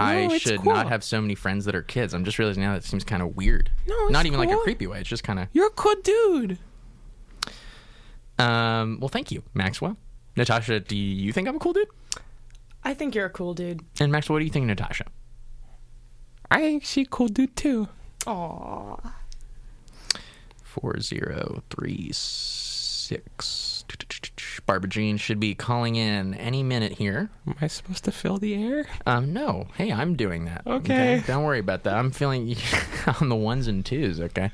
it's should cool. not have so many friends that are kids. I'm just realizing now that seems kind of weird. No, it's not even like a cool. creepy way. It's just kind of. You're a cool dude. Well, thank you, Maxwell. Natasha, do you think I'm a cool dude? I think you're a cool dude. And Maxwell, what do you think, Natasha? I think she a cool dude too. Aww. 4036. Barbra Jean should be calling in any minute here. Am I supposed to fill the air? No. Hey, I'm doing that. Okay. Don't worry about that. I'm feeling on the ones and twos, okay?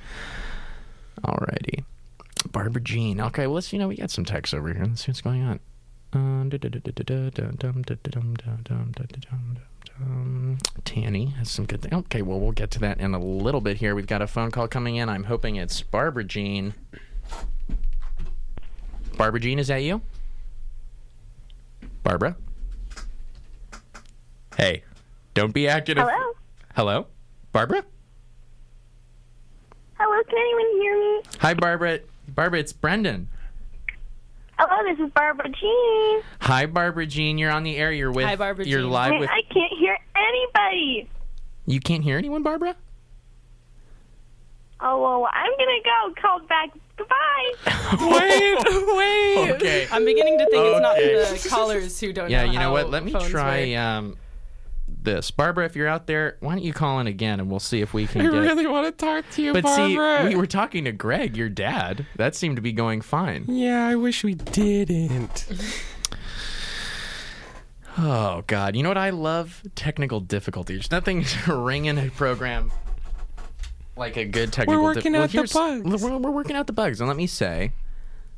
Alrighty. Barbra Jean. Okay, well, let's, we got some text over here. Let's see what's going on. Tanny has some good things. Okay, well, we'll get to that in a little bit here. We've got a phone call coming in. I'm hoping it's Barbra Jean. Barbra Jean, is that you? Barbara? Hey, don't be acting. Hello? Hello? Barbara? Hello, can anyone hear me? Hi, Barbara. Barbara, it's Brendon. Hello, this is Barbra Jean. Hi, Barbra Jean. You're on the air. You're with. Hi, Barbra You're Jean. live Wait, with. I can't hear anybody. You can't hear anyone, Barbara? Oh, well, I'm going to go. Call back. Goodbye. Wait. Okay. I'm beginning to think Okay. it's not the callers who don't know. Yeah, you know how what? Let me phones try work. this. Barbara, if you're out there, why don't you call in again and we'll see if we can I get. really want to talk to you, But Barbara. see, we were talking to Greg, your dad. That seemed to be going fine. Yeah, I wish we didn't. Oh, God. You know what? I love technical difficulty. There's nothing ringing a program like a good technical We're working out the bugs. We're working out the bugs. And let me say,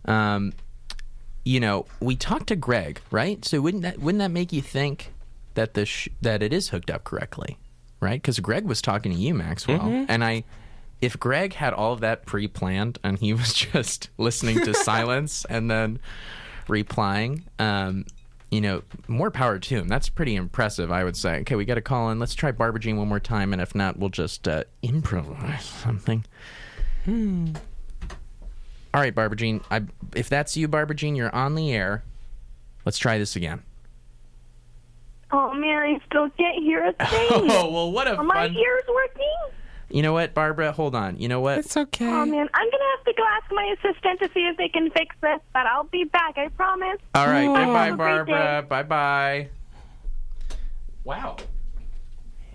we talked to Greg, right? So wouldn't that make you think that that it is hooked up correctly, right? Because Greg was talking to you, Maxwell. Mm-hmm. And if Greg had all of that pre-planned and he was just listening to silence and then replying, more power to him. That's pretty impressive, I would say. Okay, we got to call in. Let's try Barbra Jean one more time, and if not, we'll just improvise something. All right, Barbra Jean. If that's you, Barbra Jean, you're on the air. Let's try this again. Oh, man, I still can't hear a thing. Oh, well, what a Are my fun... ears working? You know what, Barbara? Hold on. You know what? It's okay. Oh, man, I'm going to have to go ask my assistant to see if they can fix this, but I'll be back, I promise. All right, Oh. bye-bye, Have a great Barbara. day. Bye-bye. Wow.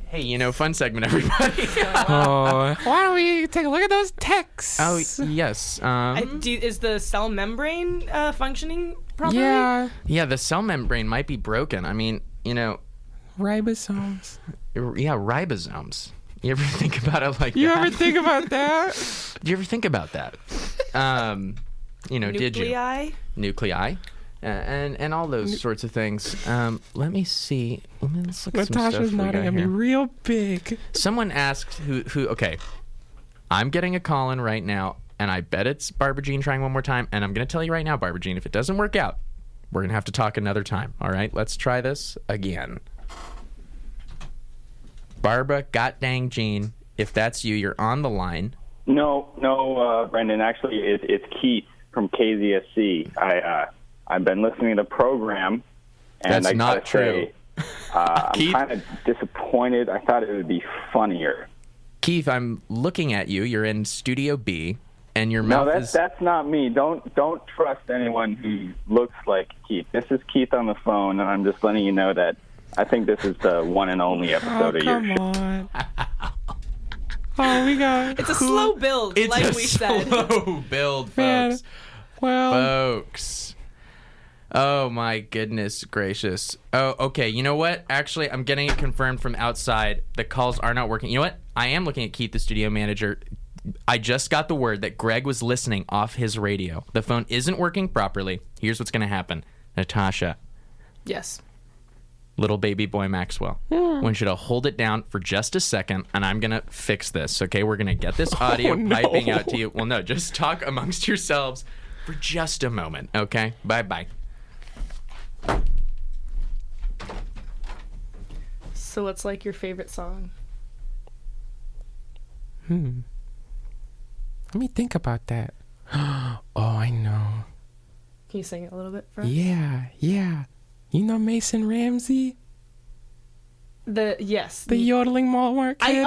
Hey, fun segment, everybody. Oh, why don't we take a look at those texts? Oh, yes. Is the cell membrane functioning properly? Yeah, the cell membrane might be broken. I mean, ribosomes. yeah, ribosomes. You ever think about it like You that? ever think about that? Did you ever think about that? Did you? Nuclei. And all those sorts of things. Let me see. Let's look at some Natasha's stuff we nodding got at me here. real big. Someone asked who. Okay, I'm getting a call in right now, and I bet it's Barbra Jean trying one more time. And I'm going to tell you right now, Barbra Jean, if it doesn't work out, we're going to have to talk another time. All right, let's try this again. Barbara, god dang Jean, if that's you, you're on the line. No, Brendon. Actually, it's Keith from KZSC. I've been listening to the program, and That's I not gotta say, I'm Keith? kind of disappointed. I thought it would be funnier. Keith, I'm looking at you. You're in Studio B, and your No, mouth is... that's not me. Don't trust anyone who looks like Keith. This is Keith on the phone, and I'm just letting you know that I think this is the one and only episode of your Come show. on. Oh, we got... It's a slow build, It's like a we said. slow build, Man, folks. well, Folks. Oh, my goodness gracious. Oh, okay. You know what? Actually, I'm getting it confirmed from outside. The calls are not working. You know what? I am looking at Keith, the studio manager. I just got the word that Greg was listening off his radio. The phone isn't working properly. Here's what's going to happen. Natasha. Yes. Little baby boy Maxwell. I want you to hold it down for just a second, and I'm going to fix this, okay? We're going to get this audio piping out to you. Well, no, just talk amongst yourselves for just a moment, okay? Bye-bye. So what's like your favorite song? Let me think about that. Oh, I know. Can you sing it a little bit for us? Yeah. You know Mason Ramsey? Yes. The yodeling Walmart kid?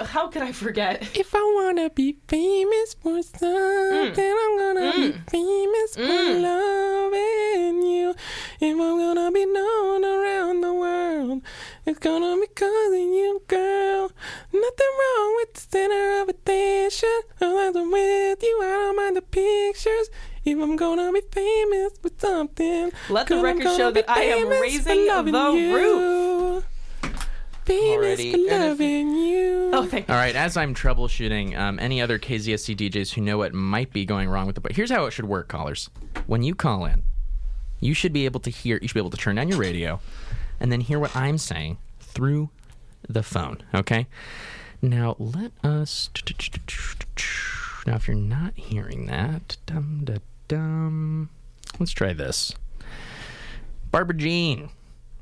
How could I forget? If I wanna be famous for something, I'm gonna be famous for loving you. If I'm gonna be known around the world, it's gonna be 'cause of you, girl. Nothing wrong with the center of attention. As I'm with you, I don't mind the pictures. If I'm gonna be famous for something, let the record show that I am raising the roof. Famous for loving you. Oh, thank you. All right, as I'm troubleshooting any other KZSC DJs who know what might be going wrong with the... But here's how it should work, callers. When you call in, you should be able to turn down your radio and then hear what I'm saying through the phone, okay? Now, let us... Now, if you're not hearing that... Let's try this. Barbra Jean,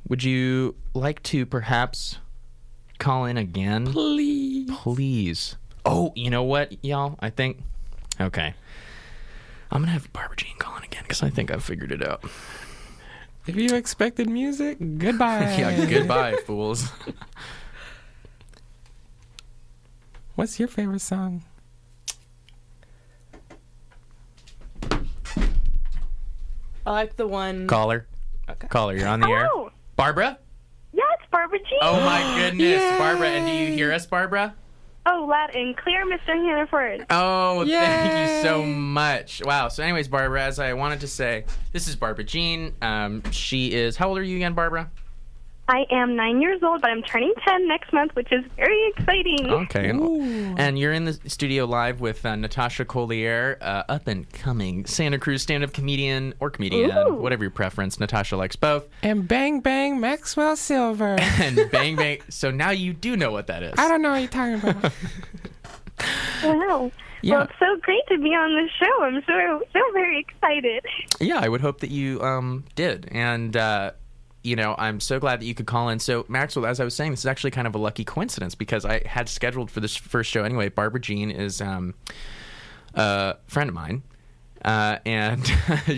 would you like to perhaps call in again? Please. Oh, you know what, y'all? I think... Okay. I'm going to have Barbra Jean call in again because I think I've figured it out. If you expected music, goodbye. Yeah, goodbye, fools. What's your favorite song? I like the one... Caller. Okay. Caller, you're on the air. Hello. Barbara? Yeah, it's Barbra Jean. Oh, my goodness. Barbara, and do you hear us, Barbara? Oh, loud and clear, Mr. Hannaford. Oh, thank you so Yay. much. Wow. So anyways, Barbara, as I wanted to say, this is Barbra Jean. She is... How old are you again, Barbara? I am 9 years old, but I'm turning 10 next month, which is very exciting. Okay. And you're in the studio live with Natasha Collier, up-and-coming Santa Cruz stand-up comedian or comedian, whatever your preference. Natasha likes both. And Bang Bang Maxwell Silver. And Bang Bang. So now you do know what that is. I don't know what you're talking about. Wow. Yeah. Well, it's so great to be on the show. I'm so very excited. Yeah, I would hope that you did. And... I'm so glad that you could call in. So, Maxwell, as I was saying, this is actually kind of a lucky coincidence because I had scheduled for this first show anyway. Barbra Jean is a friend of mine, and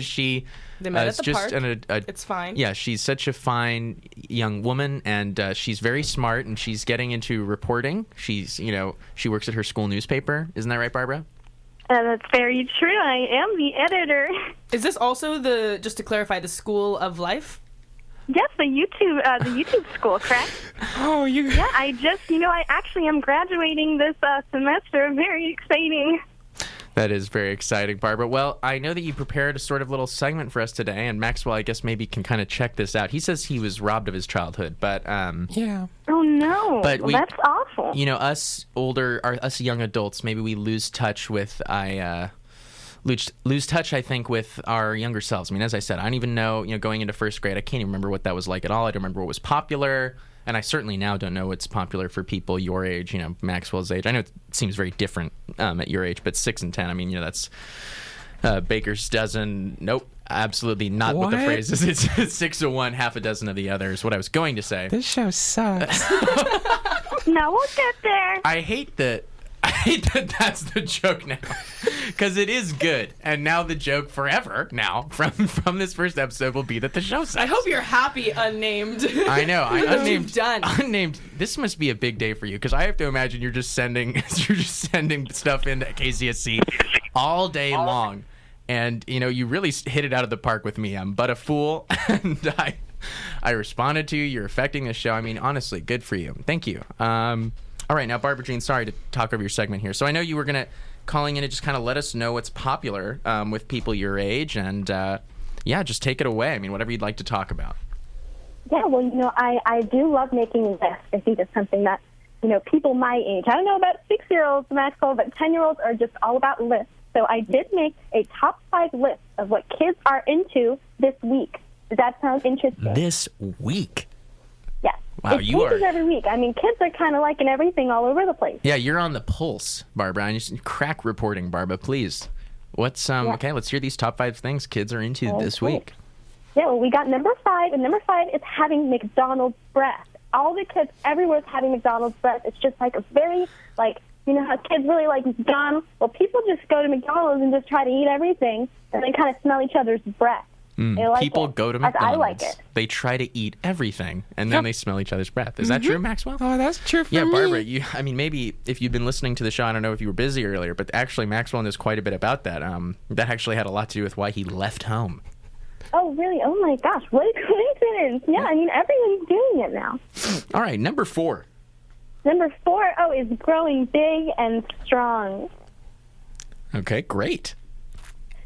she They met at the just park. It's fine. Yeah, she's such a fine young woman, and she's very smart, and she's getting into reporting. She's, she works at her school newspaper. Isn't that right, Barbara? That's very true. I am the editor. Is this also just to clarify, the School of Life? Yes, the YouTube school, correct? Oh, you... Yeah, I actually am graduating this semester. Very exciting. That is very exciting, Barbara. Well, I know that you prepared a sort of little segment for us today, and Maxwell, I guess, maybe can kind of check this out. He says he was robbed of his childhood, but... Yeah. Oh, no. But that's awful. Us us young adults, maybe we lose touch with... lose touch, I think, with our younger selves. I mean, as I said, I don't even know, going into first grade, I can't even remember what that was like at all. I don't remember what was popular, and I certainly now don't know what's popular for people your age, Maxwell's age. I know it seems very different at your age, but 6 and 10, I mean, that's baker's dozen. Nope, absolutely not what the phrase is. It's 6 of one, half a dozen of the other is what I was going to say. This show sucks. No, we'll get there. I hate that that's the joke now, because it is good, and now the joke forever now from this first episode will be that the show sucks. I hope you're happy, unnamed. I know. You've done. Unnamed. This must be a big day for you, because I have to imagine you're just sending stuff into KZSC all day long, and you really hit it out of the park with me. I'm but a fool, and I responded to you. You're affecting the show. I mean, honestly, good for you. Thank you. All right, now, Barbra Jean, sorry to talk over your segment here. So I know you were calling in to just kind of let us know what's popular with people your age, and just take it away. I mean, whatever you'd like to talk about. Yeah, well, I do love making lists. I think it's something that people my age. I don't know about 6-year-olds, Maxwell, but 10-year-olds are just all about lists. So I did make a top 5 list of what kids are into this week. Does that sound interesting? This week? Yes. Wow, it you changes are... every week. I mean, kids are kind of liking everything all over the place. Yeah, you're on the pulse, Barbara. I just crack reporting, Barbara, please. What's Okay, let's hear these top 5 things kids are into this week. Yeah, well, we got number 5, and number 5 is having McDonald's breath. All the kids everywhere is having McDonald's breath. It's just like a very, how kids really like McDonald's? Well, people just go to McDonald's and just try to eat everything, and they kind of smell each other's breath. People go to McDonald's. I like it. They try to eat everything, and then they smell each other's breath. Is that true, Maxwell? Oh, that's true for me. Yeah, Barbara, maybe if you've been listening to the show, I don't know if you were busy earlier, but actually Maxwell knows quite a bit about that. That actually had a lot to do with why he left home. Oh, really? Oh, my gosh. What a coincidence. Yeah, I mean, everyone's doing it now. All right, number 4. Number 4, is growing big and strong. Okay, great.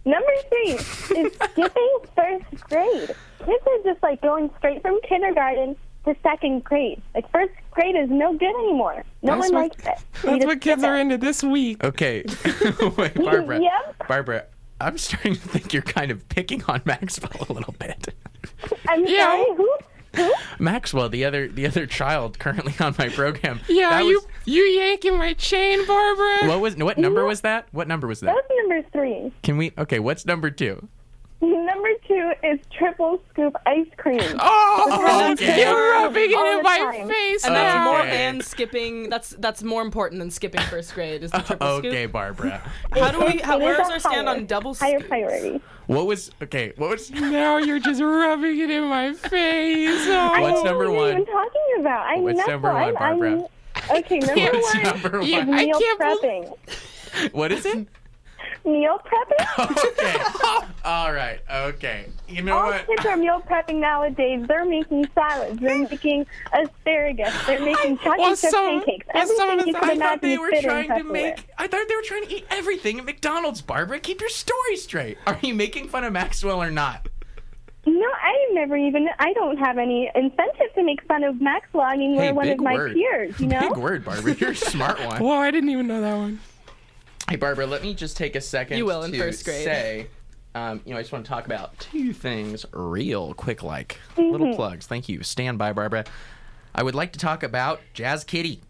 Number 3 is skipping first grade. Kids are just, going straight from kindergarten to second grade. First grade is no good anymore. No one likes it. That's what kids are into this week. Okay. Wait, Barbara. Yep. Barbara, I'm starting to think you're kind of picking on Maxwell a little bit. I'm sorry, who? Maxwell, the other child currently on my program. Yeah, you yanking my chain, Barbara. What number was that? What number was that? That was number 3. Can we? Okay, what's number 2? Number 2 is triple scoop ice cream. Oh, okay. You're rubbing it All in the my time. face. And that's now. more than skipping. That's more important than skipping first grade. Is the triple scoop? Okay, Barbara. Where's our stand on double higher scoop? priority? What was? Now you're just rubbing it in my face. Oh. What's number 1? What are you even talking about? What's number 1, Barbara? Okay, number What's 1 number 1? is I meal can't prepping. What is it? Meal prepping? Okay. All right. Okay. You know All what? kids are meal prepping nowadays. They're making salads. They're making asparagus. They're making chocolate chip pancakes. Everything you can I imagine thought they is were fit in trying to Tupperware. I thought they were trying to eat everything at McDonald's, Barbara. Keep your story straight. Are you making fun of Maxwell or not? No, I don't have any incentive to make fun of Maxwell. I mean, we're one of my peers, you know? Big word, Barbara. You're a smart one. Whoa, I didn't even know that one. Hey, Barbara, let me just take a second You will in to first grade. say, I just want to talk about 2 things real quick, little plugs. Thank you. Stand by, Barbara. I would like to talk about Jazz Kitty.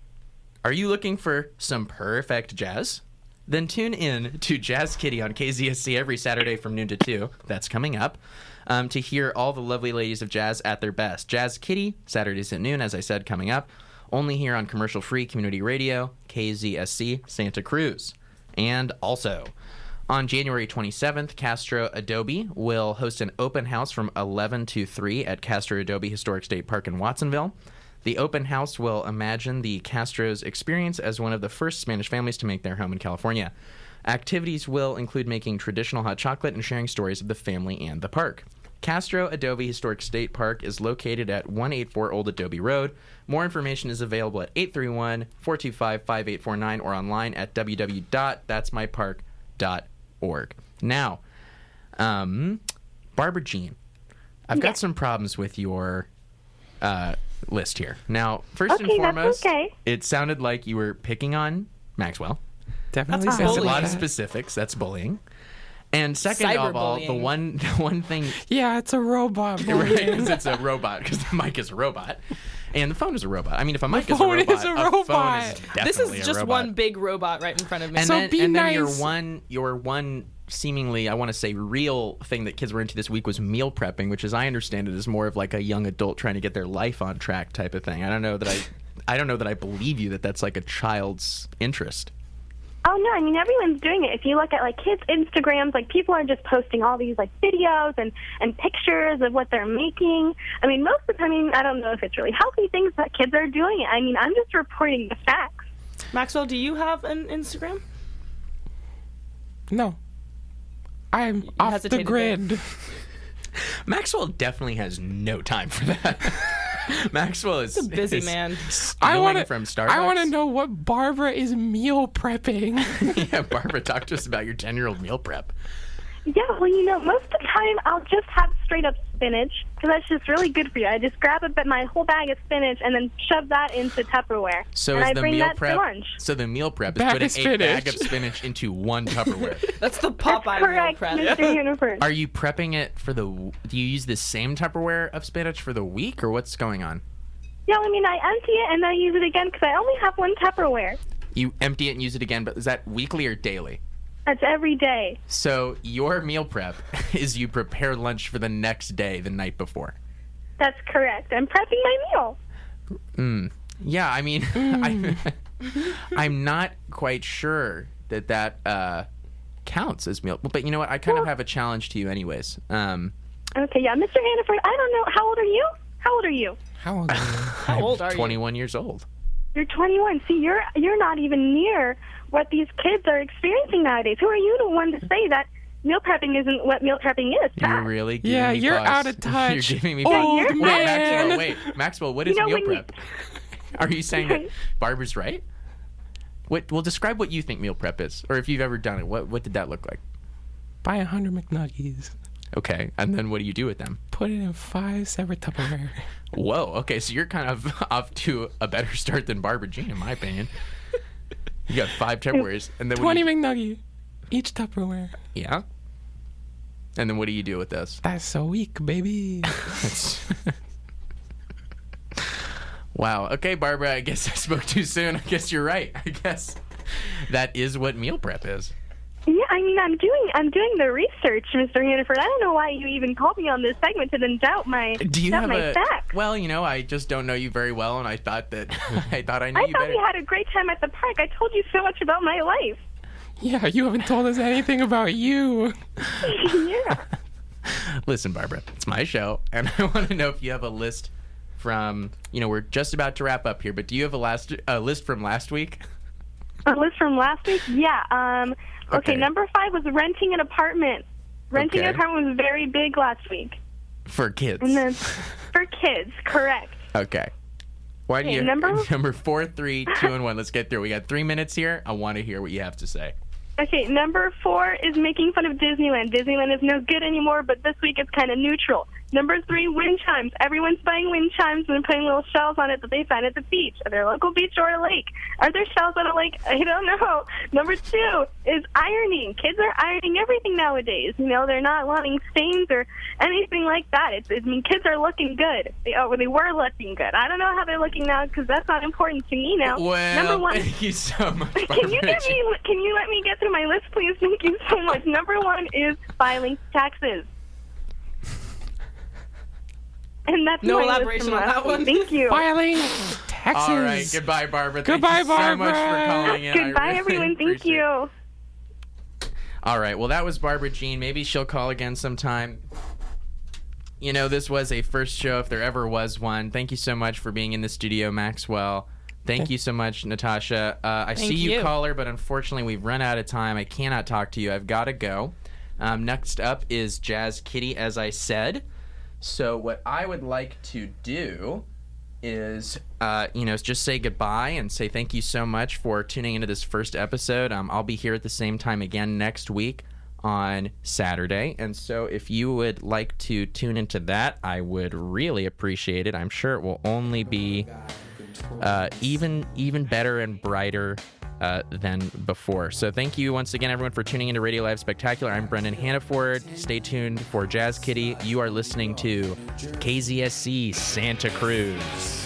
Are you looking for some perfect jazz? Then tune in to Jazz Kitty on KZSC every Saturday from noon to 2. That's coming up. To hear all the lovely ladies of jazz at their best. Jazz Kitty, Saturdays at noon, as I said, coming up. Only here on commercial-free community radio, KZSC Santa Cruz. And also, on January 27th, Castro Adobe will host an open house from 11 to 3 at Castro Adobe Historic State Park in Watsonville. The open house will imagine the Castro's experience as one of the first Spanish families to make their home in California. Activities will include making traditional hot chocolate and sharing stories of the family and the park. Castro Adobe Historic State Park is located at 184 Old Adobe Road. More information is available at 831-425-5849 or online at www.that'smypark.org. Now, Barbra Jean, I've got some problems with your list here. Now, first and foremost, it sounded like you were picking on Maxwell. Definitely That's says There's a it lot like of that. specifics. That's bullying. And second of all, the one thing... Yeah, it's a robot. Right, because it's a robot, because the mic is a robot. And the phone is a robot. I mean, if a mic is a phone robot, is a phone robot. is This definitely is a just robot. one big robot right in front of me. And So then, be and then nice. your one seemingly, I want to say, real thing that kids were into this week was meal prepping, which, as I understand it, is more of like a young adult trying to get their life on track type of thing. I don't know that I believe you that that's like a child's interest. Oh, no, I mean, everyone's doing it. If you look at, kids' Instagrams, people are just posting all these, videos and pictures of what they're making. I mean, most of the time, I don't know if it's really healthy things, but kids are doing it. I mean, I'm just reporting the facts. Maxwell, do you have an Instagram? No. I'm off the hesitated grid. Maxwell definitely has no time for that. Maxwell is a busy man. Stealing from Starbucks. I want to know what Barbara is meal prepping. Yeah, Barbara, talk to us about your 10-year-old meal prep. Yeah, well, most of the time I'll just have straight up spinach because that's just really good for you. I just grab my whole bag of spinach and then shove that into Tupperware. So and is I the bring meal that prep? for lunch. So the meal prep is Bag putting of a spinach. bag of spinach into one Tupperware. That's the Popeye Correct, meal Mr. prep. Hannaford. Are you prepping it for do you use the same Tupperware of spinach for the week, or what's going on? Yeah, I empty it and then I use it again because I only have one Tupperware. You empty it and use it again, but is that weekly or daily? That's every day. So your meal prep is you prepare lunch for the next day, the night before. That's correct. I'm prepping my meal. Yeah, I mean, I'm not quite sure that counts as meal. But you know what? I kind of have a challenge to you, anyways. Okay, yeah, Mr. Hannaford. I don't know. How old are you? How old are you? How old are you? 21 years old. You're 21. See, you're not even near what these kids are experiencing nowadays. Who are you the one to say that meal prepping isn't what meal prepping is? You're really giving Yeah, me you're pause. out of touch. You're giving me Old pause. man. Maxwell, what is You know, meal when you- prep? Are you saying that Barbara's right? Well, describe what you think meal prep is, or if you've ever done it. What did that look like? Buy 100 McNuggies. Okay, and then what do you do with them? Put it in 5 separate Tupperware. Whoa. Okay, so you're kind of off to a better start than Barbra Jean, in my opinion. You got 5 Tupperwares, and then 20 McNuggie. Each Tupperware. Yeah. And then what do you do with this? That's a week, baby. Wow. Okay, Barbara, I guess I spoke too soon. I guess you're right. I guess that is what meal prep is. Yeah, I'm doing the research, Mr. Hannaford. I don't know why you even called me on this segment to then doubt my Do you have a facts. Well, I just don't know you very well, and I thought that I thought I knew you I thought better. we had a great time at the park. I told you so much about my life. Yeah, you haven't told us anything about you. Yeah. Listen, Barbara, it's my show, and I want to know if you have a list from. We're just about to wrap up here, but do you have a list from last week? A list from last week? Yeah. Okay, number 5 was renting an apartment. Renting an apartment was very big last week. For kids. And then for kids, correct. Okay. Why do you number 4, 3, 2, and 1? Let's get through. We got 3 minutes here. I want to hear what you have to say. Okay, number 4 is making fun of Disneyland. Disneyland is no good anymore, but this week it's kind of neutral. Number 3, wind chimes. Everyone's buying wind chimes and putting little shells on it that they find at the beach, at their local beach or a lake. Are there shells at a lake? I don't know. Number 2 is ironing. Kids are ironing everything nowadays. They're not wanting stains or anything like that. Kids are looking good. They were looking good. I don't know how they're looking now because that's not important to me now. Well, Number 1. thank you so much, Barbara. Can you let me get through my list, please? Thank you so much. Number 1 is filing taxes. And that's No my elaboration list on that one. Thank you. Filing taxes. All right. Goodbye, Barbara. Goodbye, Thank you so much Barbara. for calling in. I Goodbye, really everyone. Thank appreciate it. you. All right. Well, that was Barbra Jean. Maybe she'll call again sometime. This was a first show if there ever was one. Thank you so much for being in the studio, Maxwell. Thank you so much, Natasha. I see you, caller, but unfortunately we've run out of time. I cannot talk to you. I've got to go. Next up is Jazz Kitty, as I said. So what I would like to do is, just say goodbye and say thank you so much for tuning into this first episode. I'll be here at the same time again next week on Saturday. And so if you would like to tune into that, I would really appreciate it. I'm sure it will only be even better and brighter than before. So thank you once again, everyone, for tuning into Radio Live Spectacular. I'm Brendon Hannaford. Stay tuned for Jazz Kitty. You are listening to KZSC Santa Cruz.